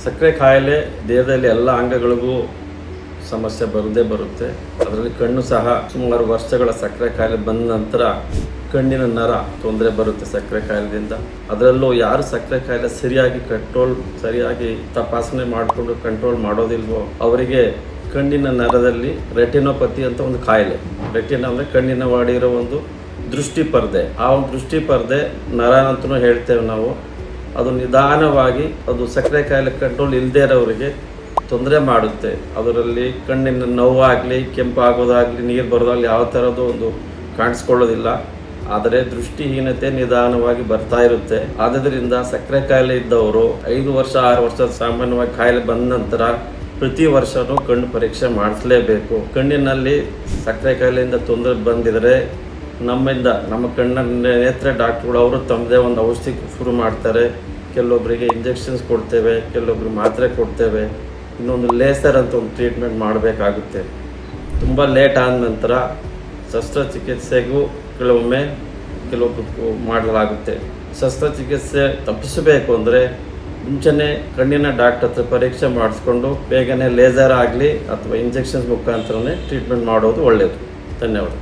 ಸಕ್ಕರೆ ಕಾಯಿಲೆ ದೇಹದಲ್ಲಿ ಎಲ್ಲ ಅಂಗಗಳಿಗೂ ಸಮಸ್ಯೆ ಬರದೇ ಬರುತ್ತೆ. ಅದರಲ್ಲಿ ಕಣ್ಣು ಸಹ ಸುಮಾರು ವರ್ಷಗಳ ಸಕ್ಕರೆ ಕಾಯಿಲೆ ಬಂದ ನಂತರ ಕಣ್ಣಿನ ನರ ತೊಂದರೆ ಬರುತ್ತೆ ಸಕ್ಕರೆ ಕಾಯಿಲೆದಿಂದ. ಅದರಲ್ಲೂ ಯಾರು ಸಕ್ಕರೆ ಕಾಯಿಲೆ ಸರಿಯಾಗಿ ತಪಾಸಣೆ ಮಾಡಿಕೊಂಡು ಕಂಟ್ರೋಲ್ ಮಾಡೋದಿಲ್ವೋ ಅವರಿಗೆ ಕಣ್ಣಿನ ನರದಲ್ಲಿ ರೆಟಿನೋಪತಿ ಅಂತ ಒಂದು ಕಾಯಿಲೆ. ರೆಟಿನಾ ಅಂದರೆ ಕಣ್ಣಿನ ಒಳಗಿರೋ ಒಂದು ದೃಷ್ಟಿ ಪರ್ದೆ. ಆ ಒಂದು ದೃಷ್ಟಿ ಪರ್ದೆ ನರ ಅಂತಲೂ ಹೇಳ್ತೇವೆ ನಾವು. ಅದು ನಿಧಾನವಾಗಿ ಅದು ಸಕ್ಕರೆ ಕಾಯಿಲೆ ಕಂಟ್ರೋಲ್ ಇಲ್ಲದೇ ಇರೋರಿಗೆ ತೊಂದರೆ ಮಾಡುತ್ತೆ. ಅದರಲ್ಲಿ ಕಣ್ಣಿನ ನೋವಾಗಲಿ, ಕೆಂಪಾಗೋದಾಗಲಿ, ನೀರು ಬರೋದಾಗಲಿ ಯಾವ ಥರದ್ದು ಒಂದು ಕಾಣಿಸ್ಕೊಳ್ಳೋದಿಲ್ಲ. ಆದರೆ ದೃಷ್ಟಿಹೀನತೆ ನಿಧಾನವಾಗಿ ಬರ್ತಾ ಇರುತ್ತೆ. ಆದ್ದರಿಂದ ಸಕ್ಕರೆ ಕಾಯಿಲೆ ಇದ್ದವರು 5 ವರ್ಷ 6 ವರ್ಷ ಸಾಮಾನ್ಯವಾಗಿ ಕಾಯಿಲೆ ಬಂದ ನಂತರ ಪ್ರತಿ ವರ್ಷವೂ ಕಣ್ಣು ಪರೀಕ್ಷೆ ಮಾಡಿಸಲೇಬೇಕು. ಕಣ್ಣಿನಲ್ಲಿ ಸಕ್ಕರೆ ಕಾಯಿಲೆಯಿಂದ ತೊಂದರೆ ಬಂದಿದರೆ ನಮ್ಮ ಕಣ್ಣಿನ ನೇತ್ರ ಡಾಕ್ಟ್ರುಗಳು ಅವರು ತಮ್ಮದೇ ಒಂದು ಔಷಧಿ ಶುರು ಮಾಡ್ತಾರೆ. ಕೆಲವೊಬ್ಬರಿಗೆ ಇಂಜೆಕ್ಷನ್ಸ್ ಕೊಡ್ತೇವೆ, ಕೆಲವೊಬ್ರಿಗೆ ಮಾತ್ರೆ ಕೊಡ್ತೇವೆ, ಇನ್ನೊಂದು ಲೇಸರ್ ಅಂತ ಒಂದು ಟ್ರೀಟ್ಮೆಂಟ್ ಮಾಡಬೇಕಾಗುತ್ತೆ. ತುಂಬ ಲೇಟ್ ಆದ ನಂತರ ಶಸ್ತ್ರಚಿಕಿತ್ಸೆಗೂ ಕೆಲವೊಬ್ಬರು ಮಾಡಲಾಗುತ್ತೆ. ಶಸ್ತ್ರಚಿಕಿತ್ಸೆ ತಪ್ಪಿಸಬೇಕು ಅಂದರೆ ಮುಂಚೆನೇ ಕಣ್ಣಿನ ಡಾಕ್ಟರ್ ಹತ್ರ ಪರೀಕ್ಷೆ ಮಾಡಿಸ್ಕೊಂಡು ಬೇಗನೆ ಲೇಸರ್ ಆಗಲಿ ಅಥವಾ ಇಂಜೆಕ್ಷನ್ಸ್ ಮುಖಾಂತರನೇ ಟ್ರೀಟ್ಮೆಂಟ್ ಮಾಡೋದು ಒಳ್ಳೆಯದು. ಧನ್ಯವಾದ.